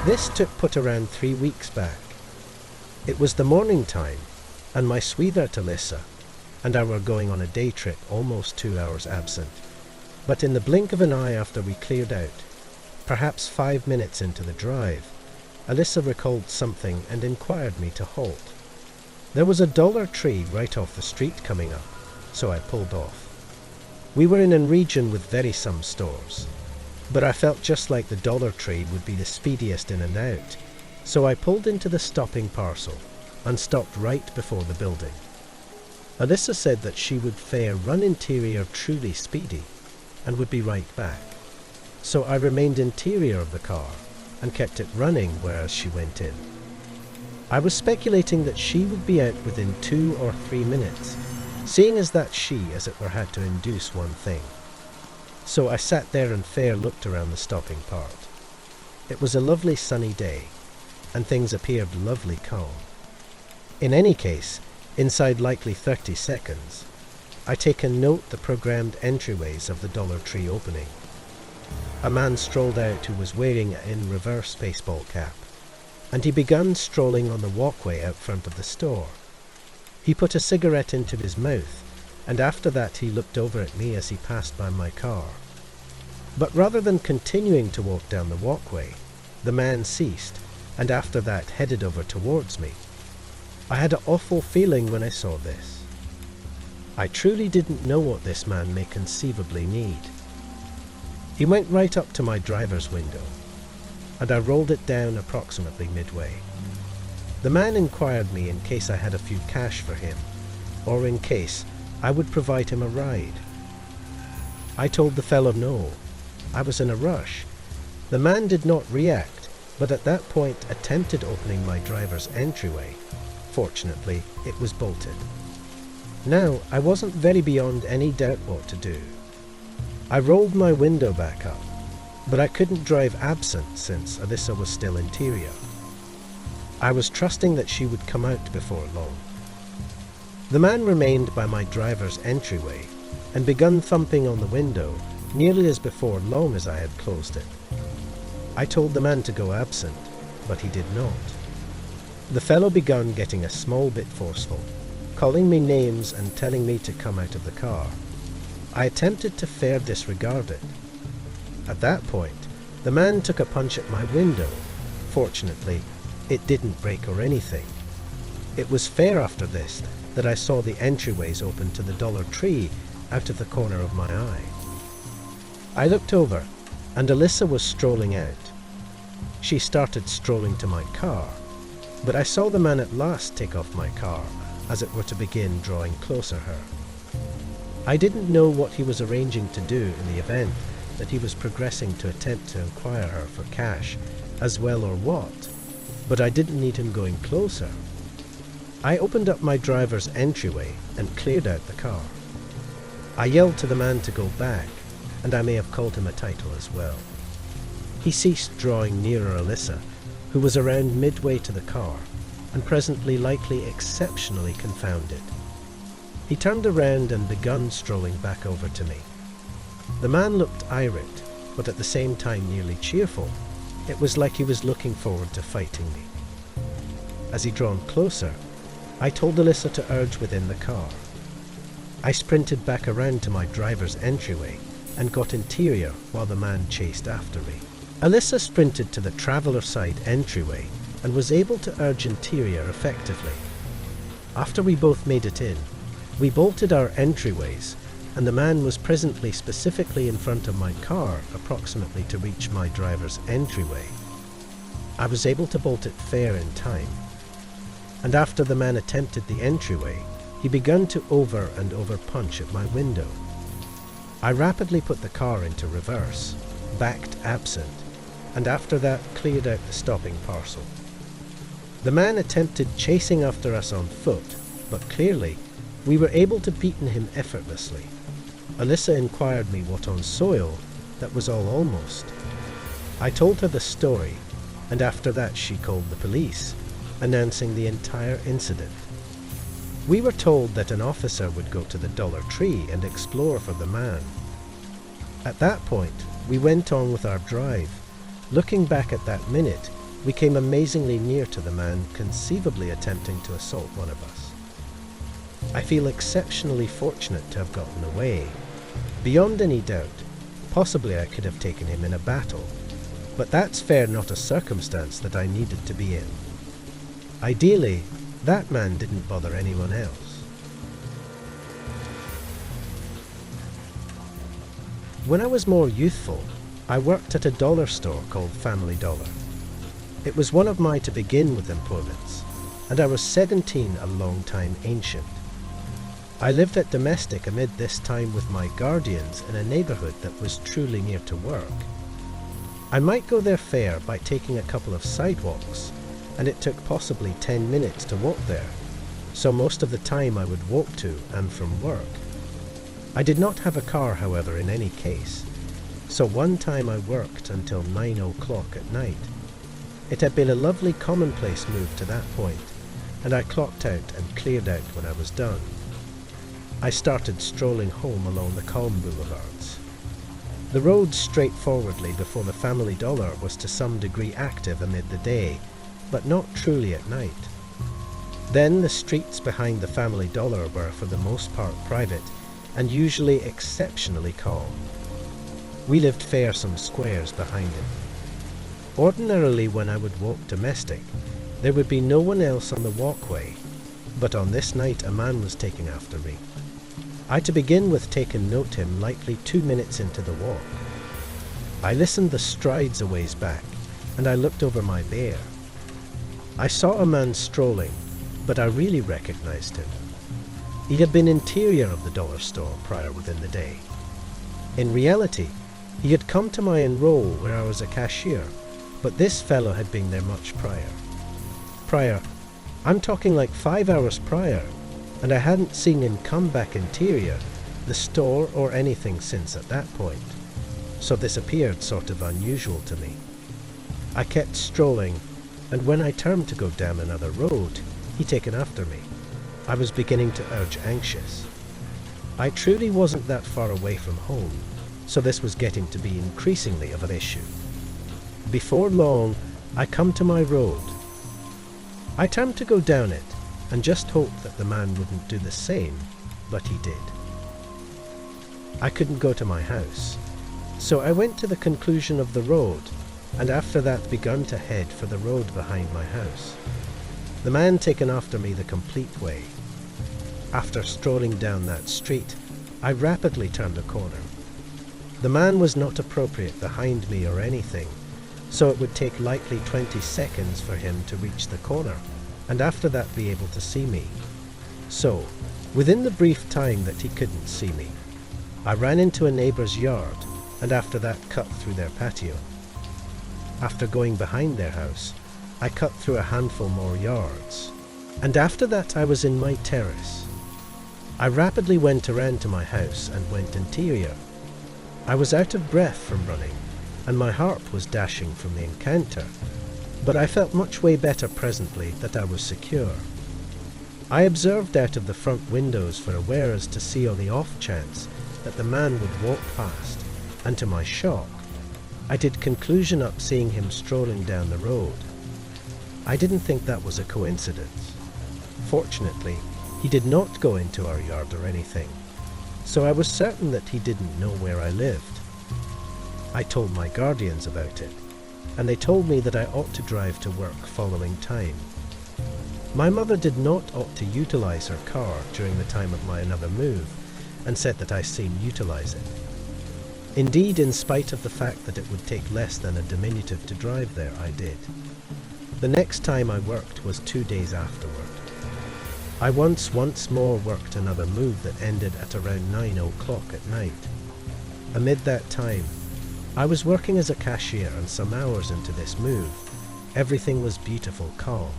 This took put around 3 weeks back. It was the morning time, and my sweetheart Alyssa and I were going on a day trip, almost 2 hours absent. But in the blink of an eye after we cleared out, perhaps 5 minutes into the drive, Alyssa recalled something and inquired me to halt. There was a Dollar Tree right off the street coming up, so I pulled off. We were in a region with very some stores, but I felt just like the Dollar Tree would be the speediest in and out, so I pulled into the stopping parcel and stopped right before the building. Alyssa said that she would fare run interior truly speedy and would be right back, so I remained interior of the car and kept it running whereas she went in. I was speculating that she would be out within 2 or 3 minutes, seeing as that she, as it were, had to induce one thing. So I sat there and fair looked around the stopping part. It was a lovely sunny day, and things appeared lovely calm. In any case, inside likely 30 seconds, I take and note the programmed entryways of the Dollar Tree opening. A man strolled out who was wearing an in-reverse baseball cap, and he began strolling on the walkway out front of the store. He put a cigarette into his mouth, and after that he looked over at me as he passed by my car. But rather than continuing to walk down the walkway, the man ceased, and after that headed over towards me. I had an awful feeling when I saw this. I truly didn't know what this man may conceivably need. He went right up to my driver's window, and I rolled it down approximately midway. The man inquired me in case I had a few cash for him, or in case I would provide him a ride. I told the fellow no, I was in a rush. The man did not react, but at that point attempted opening my driver's entryway. Fortunately, it was bolted. Now, I wasn't very beyond any doubt what to do. I rolled my window back up, but I couldn't drive absent since Alyssa was still interior. I was trusting that she would come out before long. The man remained by my driver's entryway and begun thumping on the window nearly as before long as I had closed it. I told the man to go absent, but he did not. The fellow began getting a small bit forceful, calling me names and telling me to come out of the car. I attempted to fair disregard it. At that point, the man took a punch at my window. Fortunately, it didn't break or anything. It was fair after this that I saw the entryways open to the Dollar Tree out of the corner of my eye. I looked over, and Alyssa was strolling out. She started strolling to my car, but I saw the man at last take off my car, as it were to begin drawing closer her. I didn't know what he was arranging to do in the event that he was progressing to attempt to inquire her for cash, as well or what, but I didn't need him going closer. I opened up my driver's entryway and cleared out the car. I yelled to the man to go back, and I may have called him a title as well. He ceased drawing nearer Alyssa, who was around midway to the car, and presently likely exceptionally confounded. He turned around and begun strolling back over to me. The man looked irate, but at the same time nearly cheerful. It was like he was looking forward to fighting me. As he drawn closer, I told Alyssa to urge within the car. I sprinted back around to my driver's entryway and got interior while the man chased after me. Alyssa sprinted to the traveller side entryway and was able to urge interior effectively. After we both made it in, we bolted our entryways, and the man was presently specifically in front of my car approximately to reach my driver's entryway. I was able to bolt it fair in time, and after the man attempted the entryway, he began to over and over punch at my window. I rapidly put the car into reverse, backed absent, and after that cleared out the stopping parcel. The man attempted chasing after us on foot, but clearly we were able to beaten him effortlessly. Alyssa inquired me what on soil, that was all almost. I told her the story, and after that she called the police, announcing the entire incident. We were told that an officer would go to the Dollar Tree and explore for the man. At that point, we went on with our drive. Looking back at that minute, we came amazingly near to the man conceivably attempting to assault one of us. I feel exceptionally fortunate to have gotten away. Beyond any doubt, possibly I could have taken him in a battle, but that's fair not a circumstance that I needed to be in. Ideally, that man didn't bother anyone else. When I was more youthful, I worked at a dollar store called Family Dollar. It was one of my to begin with employments, and I was 17, a long time ancient. I lived at domestic amid this time with my guardians in a neighbourhood that was truly near to work. I might go there fair by taking a couple of sidewalks, and it took possibly 10 minutes to walk there, so most of the time I would walk to and from work. I did not have a car, however, in any case, so one time I worked until 9 o'clock at night. It had been a lovely commonplace move to that point, and I clocked out and cleared out when I was done. I started strolling home along the calm boulevards. The road straightforwardly before the Family Dollar was to some degree active amid the day, but not truly at night. Then the streets behind the Family Dollar were for the most part private, and usually exceptionally calm. We lived fair some squares behind it. Ordinarily when I would walk domestic, there would be no one else on the walkway, but on this night a man was taking after me. I to begin with taken note him likely 2 minutes into the walk. I listened the strides a ways back, and I looked over my bear. I saw a man strolling, but I really recognized him. He had been interior of the dollar store prior within the day. In reality, he had come to my enroll where I was a cashier, but this fellow had been there much prior. I'm talking like 5 hours prior, and I hadn't seen him come back interior, the store or anything since at that point, so this appeared sort of unusual to me. I kept strolling, and when I turned to go down another road, he taken after me. I was beginning to urge anxious. I truly wasn't that far away from home, so this was getting to be increasingly of an issue. Before long, I come to my road. I turned to go down it, and just hoped that the man wouldn't do the same, but he did. I couldn't go to my house, so I went to the conclusion of the road, and after that begun to head for the road behind my house. The man taken after me the complete way. After strolling down that street, I rapidly turned a corner. The man was not appropriate behind me or anything, so it would take likely 20 seconds for him to reach the corner, and after that be able to see me. So, within the brief time that he couldn't see me, I ran into a neighbour's yard, and after that cut through their patio. After going behind their house, I cut through a handful more yards, and after that I was in my terrace. I rapidly went around to my house and went interior. I was out of breath from running, and my heart was dashing from the encounter, but I felt much way better presently that I was secure. I observed out of the front windows for awares to see on the off chance that the man would walk past, and to my shock, I did conclusion up seeing him strolling down the road. I didn't think that was a coincidence. Fortunately, he did not go into our yard or anything, so I was certain that he didn't know where I lived. I told my guardians about it, and they told me that I ought to drive to work following time. My mother did not opt to utilize her car during the time of my another move, and said that I seemed utilize it. Indeed, in spite of the fact that it would take less than a diminutive to drive there, I did. The next time I worked was 2 days afterward. I once more worked another move that ended at around 9 o'clock at night. Amid that time, I was working as a cashier, and some hours into this move, everything was beautiful calm.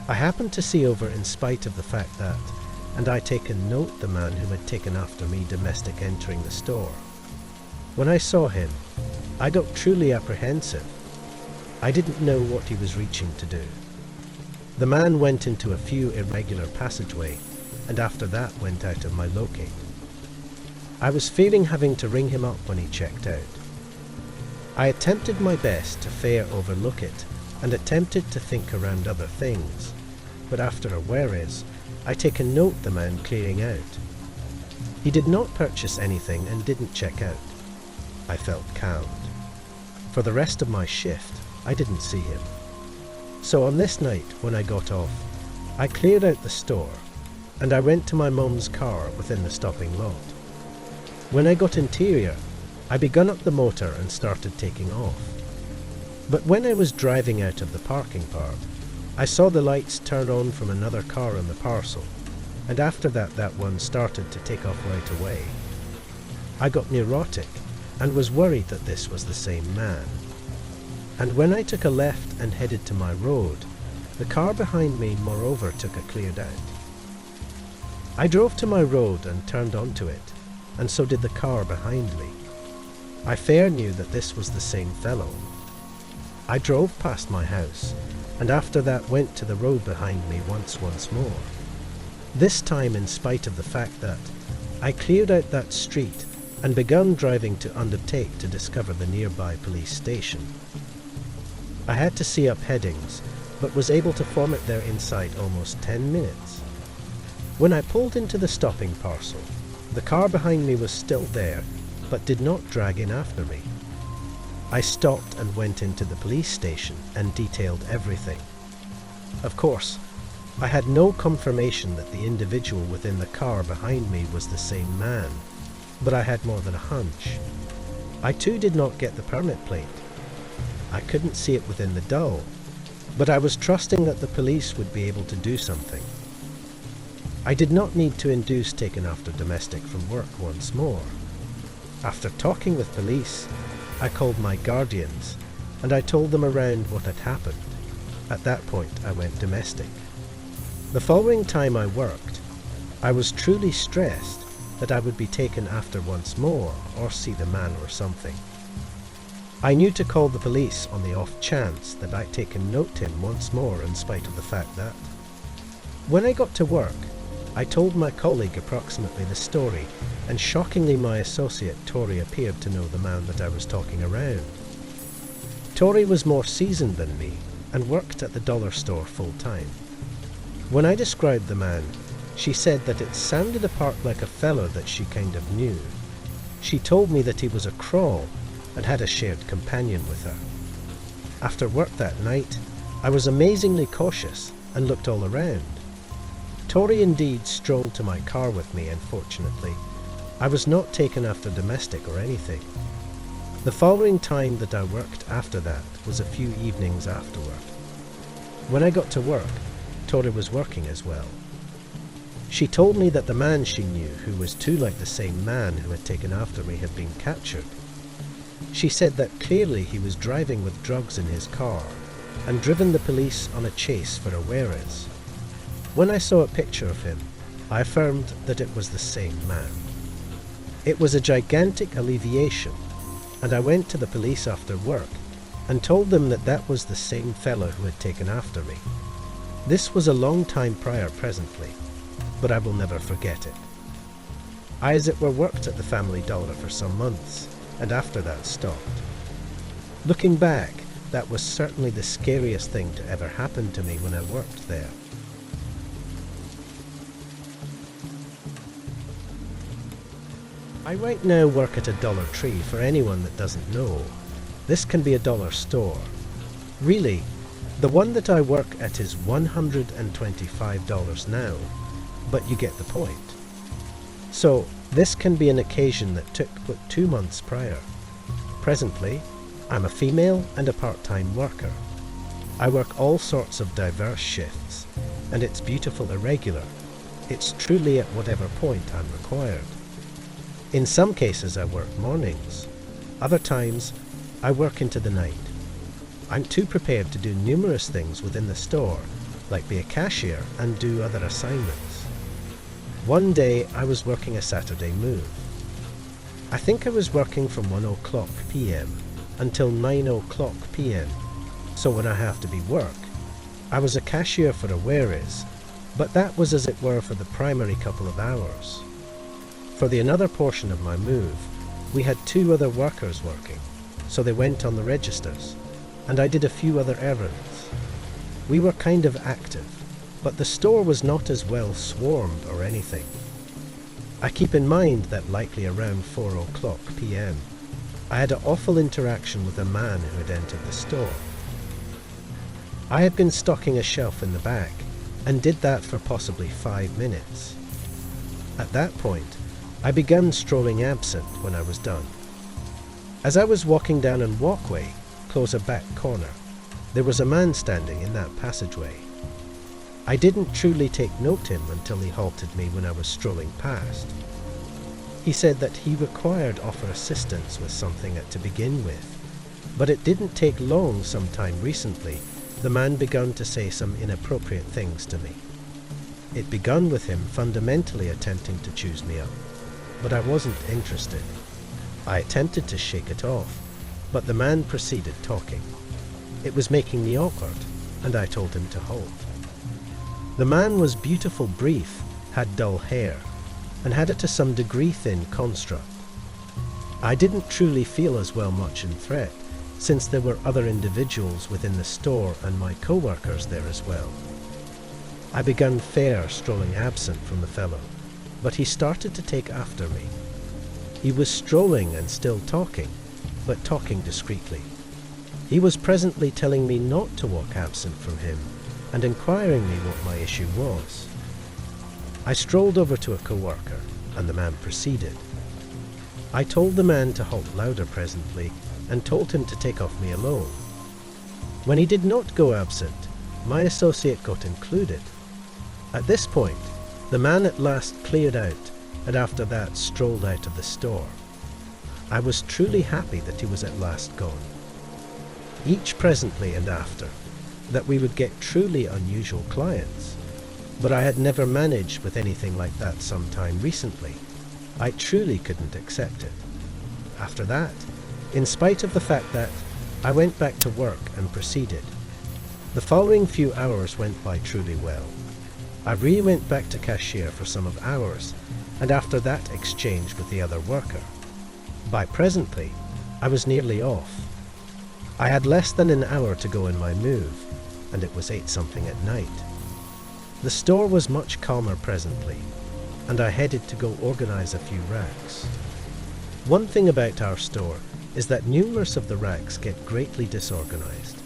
I happened to see over in spite of the fact that, and I taken note the man who had taken after me domestic entering the store. When I saw him, I got truly apprehensive. I didn't know what he was reaching to do. The man went into a few irregular passageway, and after that went out of my locate. I was fearing having to ring him up when he checked out. I attempted my best to fair overlook it, and attempted to think around other things, but after a whereas, I take a note the man clearing out. He did not purchase anything and didn't check out. I felt calmed. For the rest of my shift, I didn't see him. So on this night, when I got off, I cleared out the store, and I went to my mum's car within the stopping lot. When I got interior, I begun up the motor and started taking off. But when I was driving out of the parking part, I saw the lights turn on from another car on the parcel, and after that one started to take off right away. I got neurotic and was worried that this was the same man. And when I took a left and headed to my road, the car behind me moreover took a cleared out. I drove to my road and turned onto it, and so did the car behind me. I fair knew that this was the same fellow. I drove past my house, and after that went to the road behind me once more. This time in spite of the fact that I cleared out that street and begun driving to undertake to discover the nearby police station. I had to see up headings, but was able to form it there inside almost 10 minutes. When I pulled into the stopping parcel, the car behind me was still there, but did not drag in after me. I stopped and went into the police station and detailed everything. Of course, I had no confirmation that the individual within the car behind me was the same man, but I had more than a hunch. I too did not get the permit plate. I couldn't see it within the dull, but I was trusting that the police would be able to do something. I did not need to induce taken after domestic from work once more. After talking with police, I called my guardians, and I told them around what had happened. At that point, I went domestic. The following time I worked, I was truly stressed that I would be taken after once more, or see the man or something. I knew to call the police on the off chance that I'd taken note him once more in spite of the fact that. When I got to work, I told my colleague approximately the story, and shockingly my associate Tori appeared to know the man that I was talking around. Tori was more seasoned than me and worked at the dollar store full time. When I described the man, she said that it sounded apart like a fellow that she kind of knew. She told me that he was a crawl and had a shared companion with her. After work that night, I was amazingly cautious and looked all around. Tori indeed strolled to my car with me, and fortunately, I was not taken after domestic or anything. The following time that I worked after that was a few evenings afterward. When I got to work, Tori was working as well. She told me that the man she knew, who was too like the same man who had taken after me, had been captured. She said that clearly he was driving with drugs in his car and driven the police on a chase for a whereas. When I saw a picture of him, I affirmed that it was the same man. It was a gigantic alleviation, and I went to the police after work and told them that that was the same fellow who had taken after me. This was a long time prior presently, but I will never forget it. I as it were worked at the Family Dollar for some months, and after that stopped. Looking back, that was certainly the scariest thing to ever happen to me when I worked there. I right now work at a Dollar Tree. For anyone that doesn't know, this can be a dollar store. Really, the one that I work at is $125 now, but you get the point. So, this can be an occasion that took but 2 months prior. Presently, I'm a female and a part-time worker. I work all sorts of diverse shifts, and it's beautiful irregular. It's truly at whatever point I'm required. In some cases I work mornings. Other times I work into the night. I'm too prepared to do numerous things within the store, like be a cashier and do other assignments. One day I was working a Saturday move. I think I was working from 1 o'clock p.m. until 9 o'clock p.m. So when I have to be work, I was a cashier for a whereas, but that was as it were for the primary couple of hours. For the another portion of my move, we had 2 other workers working, so they went on the registers, and I did a few other errands. We were kind of active, but the store was not as well swarmed or anything. I keep in mind that likely around 4 o'clock p.m. I had an awful interaction with a man who had entered the store. I had been stocking a shelf in the back and did that for possibly 5 minutes. At that point, I began strolling absent when I was done. As I was walking down a walkway, close a back corner, there was a man standing in that passageway. I didn't truly take note of him until he halted me when I was strolling past. He said that he required offer assistance with something to begin with, but it didn't take long sometime recently. The man began to say some inappropriate things to me. It began with him fundamentally attempting to choose me up, but I wasn't interested. I attempted to shake it off, but the man proceeded talking. It was making me awkward, and I told him to halt. The man was beautiful brief, had dull hair, and had it to some degree thin construct. I didn't truly feel as well much in threat, since there were other individuals within the store and my co-workers there as well. I began fair strolling absent from the fellow, but he started to take after me. He was strolling and still talking, but talking discreetly. He was presently telling me not to walk absent from him and inquiring me what my issue was. I strolled over to a co-worker, and the man proceeded. I told the man to halt louder presently and told him to take off me alone. When he did not go absent, my associate got included. At this point, the man at last cleared out and after that strolled out of the store. I was truly happy that he was at last gone. Each presently and after, that we would get truly unusual clients, but I had never managed with anything like that some time recently. I truly couldn't accept it. After that, in spite of the fact that I went back to work and proceeded, the following few hours went by truly well. I went back to cashier for some of ours, and after that exchanged with the other worker. By presently, I was nearly off. I had less than an hour to go in my move, and it was 8 something at night. The store was much calmer presently, and I headed to go organize a few racks. One thing about our store is that numerous of the racks get greatly disorganized.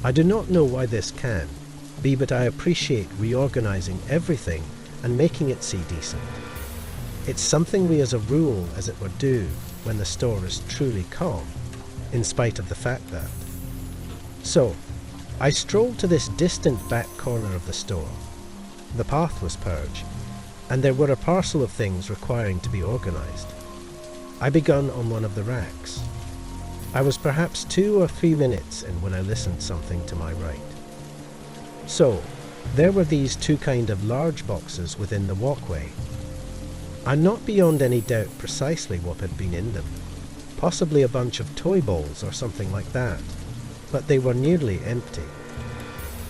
I do not know why this can be, but I appreciate reorganizing everything and making it see decent. It's something we as a rule, as it were, do when the store is truly calm, in spite of the fact that. So, I strolled to this distant back corner of the store. The path was purged, and there were a parcel of things requiring to be organized. I began on one of the racks. I was perhaps 2 or 3 minutes in when I listened something to my right. So, there were these 2 kind of large boxes within the walkway. I'm not beyond any doubt precisely what had been in them. Possibly a bunch of toy balls or something like that, but they were nearly empty.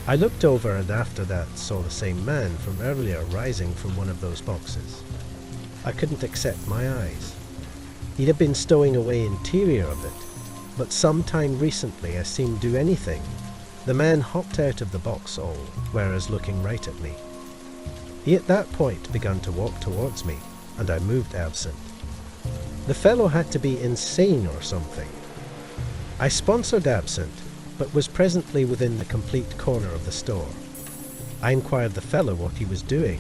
I looked over and after that saw the same man from earlier rising from one of those boxes. I couldn't accept my eyes. He'd have been stowing away interior of it, but some time recently I seen do anything. The man hopped out of the box all, whereas looking right at me. He at that point began to walk towards me, and I moved absent. The fellow had to be insane or something. I sponsored absent, but was presently within the complete corner of the store. I inquired the fellow what he was doing.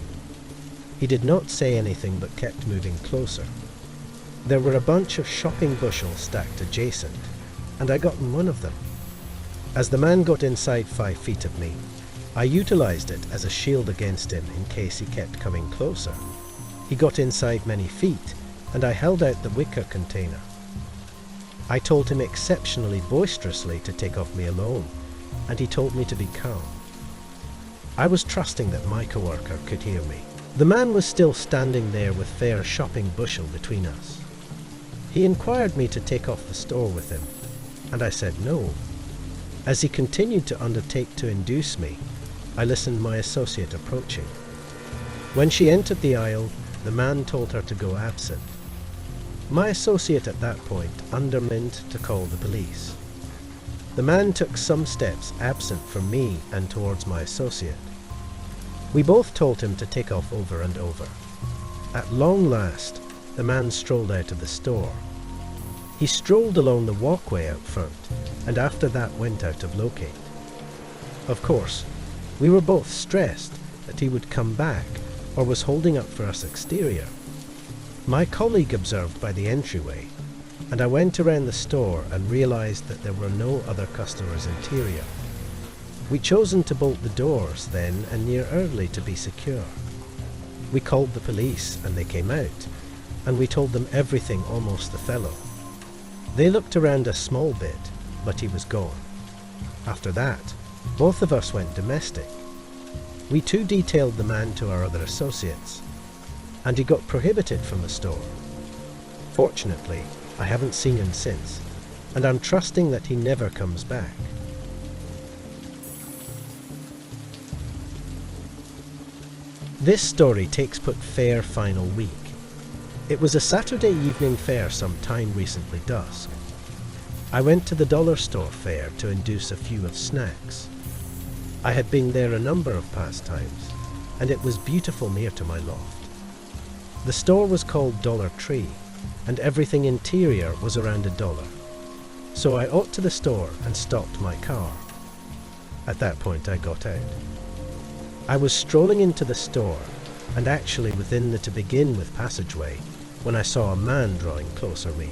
He did not say anything but kept moving closer. There were a bunch of shopping bushels stacked adjacent, and I got in one of them. As the man got inside 5 feet of me, I utilized it as a shield against him in case he kept coming closer. He got inside many feet, and I held out the wicker container. I told him exceptionally boisterously to take off me alone, and he told me to be calm. I was trusting that my co-worker could hear me. The man was still standing there with fair shopping bushel between us. He inquired me to take off the store with him, and I said no. As he continued to undertake to induce me, I listened my associate approaching. When she entered the aisle, the man told her to go absent. My associate at that point undermined to call the police. The man took some steps absent from me and towards my associate. We both told him to take off over and over. At long last, the man strolled out of the store. He strolled along the walkway out front, and after that went out of locate. Of course, we were both stressed that he would come back or was holding up for us exterior. My colleague observed by the entryway, and I went around the store and realized that there were no other customers interior. We'd chosen to bolt the doors then and near early to be secure. We called the police and they came out, and we told them everything, almost the fellow. They looked around a small bit, but he was gone. After that, both of us went domestic. We too detailed the man to our other associates, and he got prohibited from the store. Fortunately, I haven't seen him since, and I'm trusting that he never comes back. This story takes put fair final week. It was a Saturday evening fair some time recently dusk. I went to the dollar store fair to induce a few of snacks. I had been there a number of past times, and it was beautiful near to my loft. The store was called Dollar Tree, and everything interior was around $1. So I walked to the store and stopped my car. At that point I got out. I was strolling into the store, and actually within the to begin with passageway, when I saw a man drawing closer me.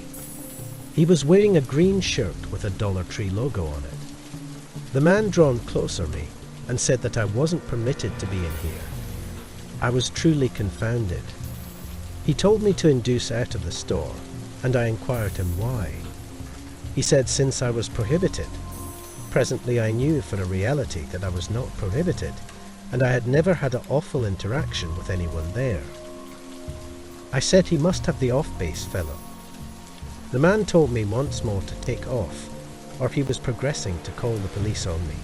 He was wearing a green shirt with a Dollar Tree logo on it. The man drawn closer me and said that I wasn't permitted to be in here. I was truly confounded. He told me to induce out of the store, and I inquired him why. He said since I was prohibited. Presently I knew for a reality that I was not prohibited, and I had never had an awful interaction with anyone there. I said he must have the off-base fellow. The man told me once more to take off, or he was progressing to call the police on me.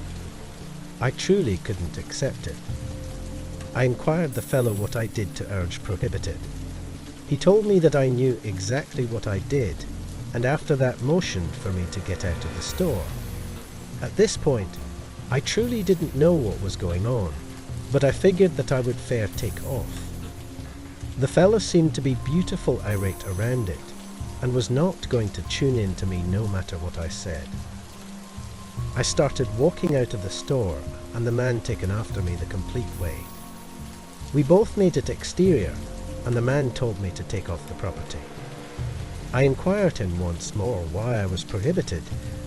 I truly couldn't accept it. I inquired the fellow what I did to urge prohibited. He told me that I knew exactly what I did, and after that motioned for me to get out of the store. At this point, I truly didn't know what was going on, but I figured that I would fair take off. The fellow seemed to be beautiful irate around it, and was not going to tune in to me no matter what I said. I started walking out of the store, and the man taken after me the complete way. We both made it exterior, and the man told me to take off the property. I inquired him once more why I was prohibited,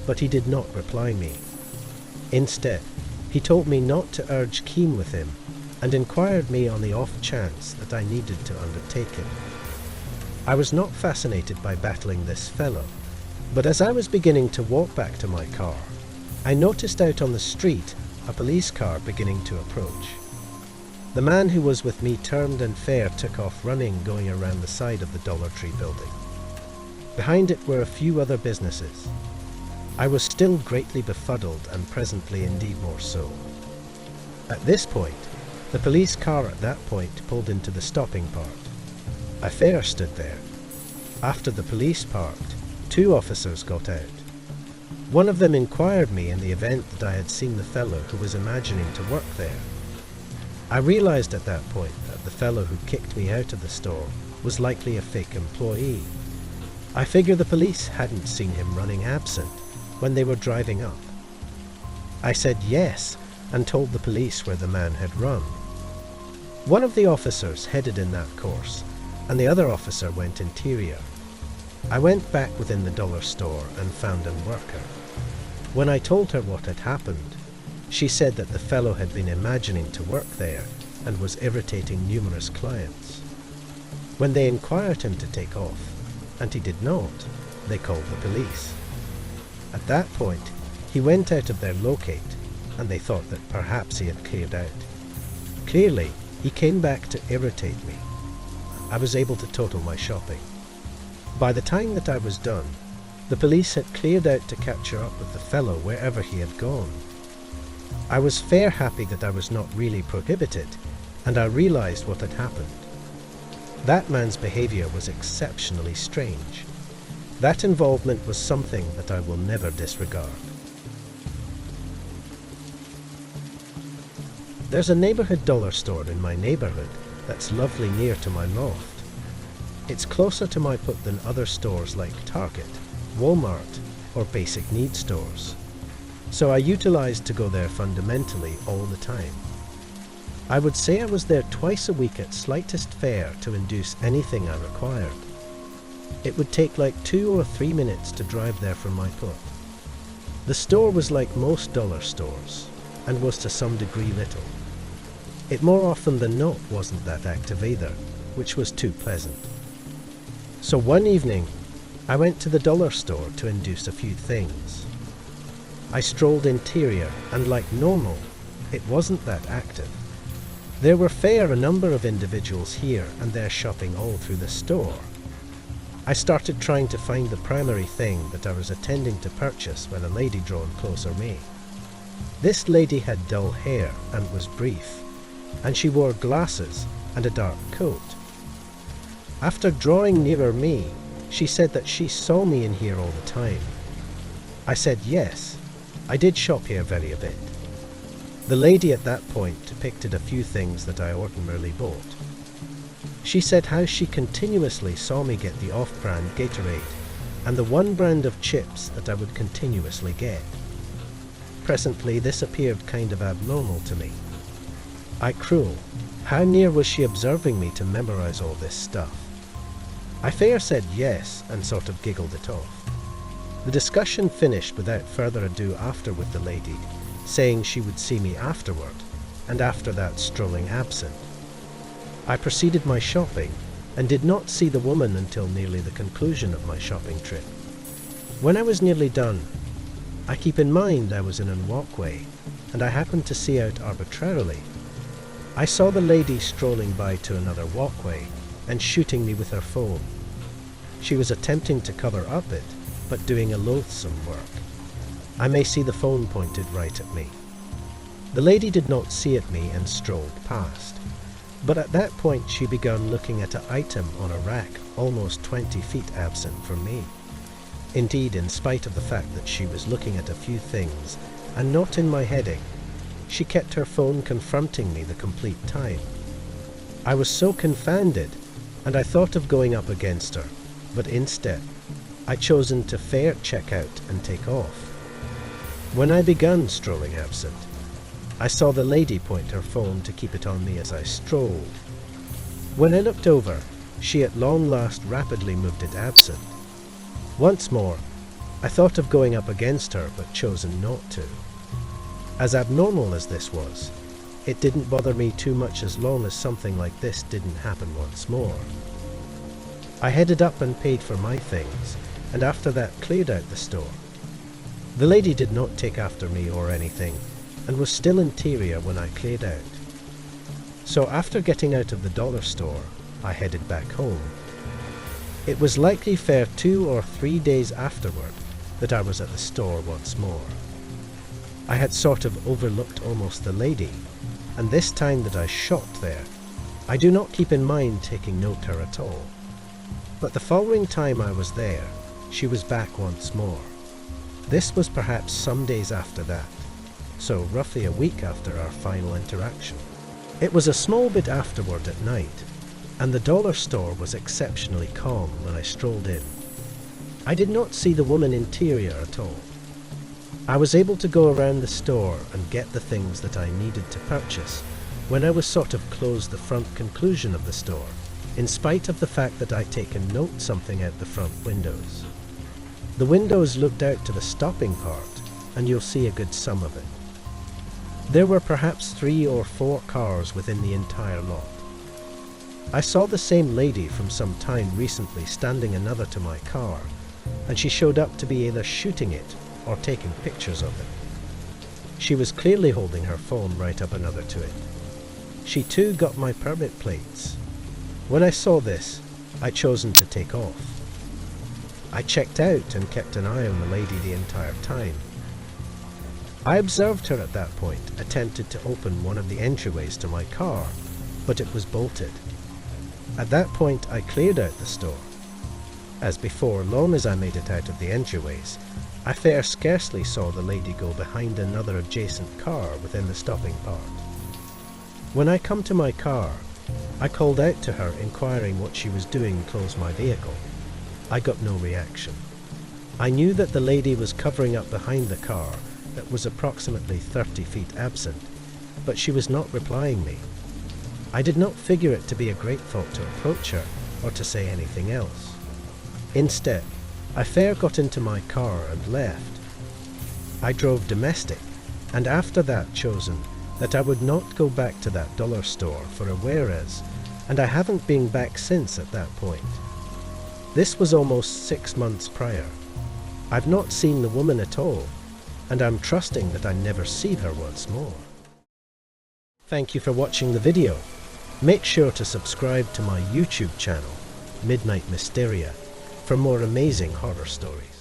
but he did not reply me. Instead, he told me not to urge keen with him, and inquired me on the off chance that I needed to undertake it. I was not fascinated by battling this fellow, but as I was beginning to walk back to my car, I noticed out on the street a police car beginning to approach. The man who was with me turned and fair took off running, going around the side of the Dollar Tree building. Behind it were a few other businesses. I was still greatly befuddled, and presently indeed more so. At this point, the police car at that point pulled into the stopping part. I fair stood there. After the police parked, 2 officers got out. One of them inquired me in the event that I had seen the fellow who was imagining to work there. I realized at that point that the fellow who kicked me out of the store was likely a fake employee. I figured the police hadn't seen him running absent when they were driving up. I said yes and told the police where the man had run. One of the officers headed in that course, and the other officer went interior. I went back within the dollar store and found a worker. When I told her what had happened, she said that the fellow had been imagining to work there and was irritating numerous clients. When they inquired him to take off, and he did not, they called the police. At that point, he went out of their locate, and they thought that perhaps he had cleared out. Clearly, he came back to irritate me. I was able to total my shopping. By the time that I was done, the police had cleared out to capture up with the fellow wherever he had gone. I was fair happy that I was not really prohibited, and I realized what had happened. That man's behavior was exceptionally strange. That involvement was something that I will never disregard. There's a neighborhood dollar store in my neighborhood that's lovely near to my loft. It's closer to my put than other stores like Target, Walmart, or basic needs stores. So I utilized to go there fundamentally all the time. I would say I was there twice a week at slightest fare to induce anything I required. It would take like 2 or 3 minutes to drive there from my put. The store was like most dollar stores, and was to some degree little. It more often than not wasn't that active either, which was too pleasant. So one evening, I went to the dollar store to induce a few things. I strolled interior, and like normal, it wasn't that active. There were a number of individuals here and there shopping all through the store. I started trying to find the primary thing that I was intending to purchase when a lady drawn closer me. This lady had dull hair and was brief, and she wore glasses and a dark coat. After drawing nearer me, she said that she saw me in here all the time. I said yes, I did shop here very a bit. The lady at that point depicted a few things that I ordinarily bought. She said how she continuously saw me get the off-brand Gatorade and the one brand of chips that I would continuously get. Presently this appeared kind of abnormal to me. I cruel, how near was she observing me to memorize all this stuff? I fair said yes and sort of giggled it off. The discussion finished without further ado after with the lady, saying she would see me afterward, and after that strolling absent. I proceeded my shopping, and did not see the woman until nearly the conclusion of my shopping trip. When I was nearly done, I keep in mind I was in a walkway, and I happened to see out arbitrarily. I saw the lady strolling by to another walkway, and shooting me with her phone. She was attempting to cover up it, but doing a loathsome work. I may see the phone pointed right at me. The lady did not see at me and strolled past, but at that point she began looking at an item on a rack almost 20 feet absent from me. Indeed, in spite of the fact that she was looking at a few things and not in my heading, she kept her phone confronting me the complete time. I was so confounded, and I thought of going up against her, but instead, I chosen to fair check out and take off. When I began strolling absent, I saw the lady point her phone to keep it on me as I strolled. When I looked over, she at long last rapidly moved it absent. Once more, I thought of going up against her, but chosen not to. As abnormal as this was, it didn't bother me too much as long as something like this didn't happen once more. I headed up and paid for my things, and after that cleared out the store. The lady did not take after me or anything, and was still interior when I cleared out. So after getting out of the dollar store, I headed back home. It was likely fair 2 or 3 days afterward that I was at the store once more. I had sort of overlooked almost the lady, and this time that I shopped there, I do not keep in mind taking note her at all. But the following time I was there, she was back once more. This was perhaps some days after that, so roughly a week after our final interaction. It was a small bit afterward at night, and the dollar store was exceptionally calm when I strolled in. I did not see the woman interior at all. I was able to go around the store and get the things that I needed to purchase when I was sort of closed the front conclusion of the store, in spite of the fact that I'd taken note something out the front windows. The windows looked out to the stopping part, and you'll see a good sum of it. There were perhaps 3 or 4 cars within the entire lot. I saw the same lady from some time recently standing another to my car, and she showed up to be either shooting it or taking pictures of it. She was clearly holding her phone right up another to it. She too got my permit plates. When I saw this, I chosen to take off. I checked out and kept an eye on the lady the entire time. I observed her at that point, attempted to open one of the entryways to my car, but it was bolted. At that point I cleared out the store. As before, long as I made it out of the entryways, I fair scarcely saw the lady go behind another adjacent car within the stopping part. When I come to my car, I called out to her inquiring what she was doing close my vehicle. I got no reaction. I knew that the lady was covering up behind the car that was approximately 30 feet absent, but she was not replying me. I did not figure it to be a great thought to approach her or to say anything else. Instead, I fair got into my car and left. I drove domestic, and after that chosen that I would not go back to that dollar store for a whereas, and I haven't been back since at that point. This was almost 6 months prior. I've not seen the woman at all, and I'm trusting that I never see her once more. Thank you for watching the video. Make sure to subscribe to my YouTube channel, Midnight Mysteria, for more amazing horror stories.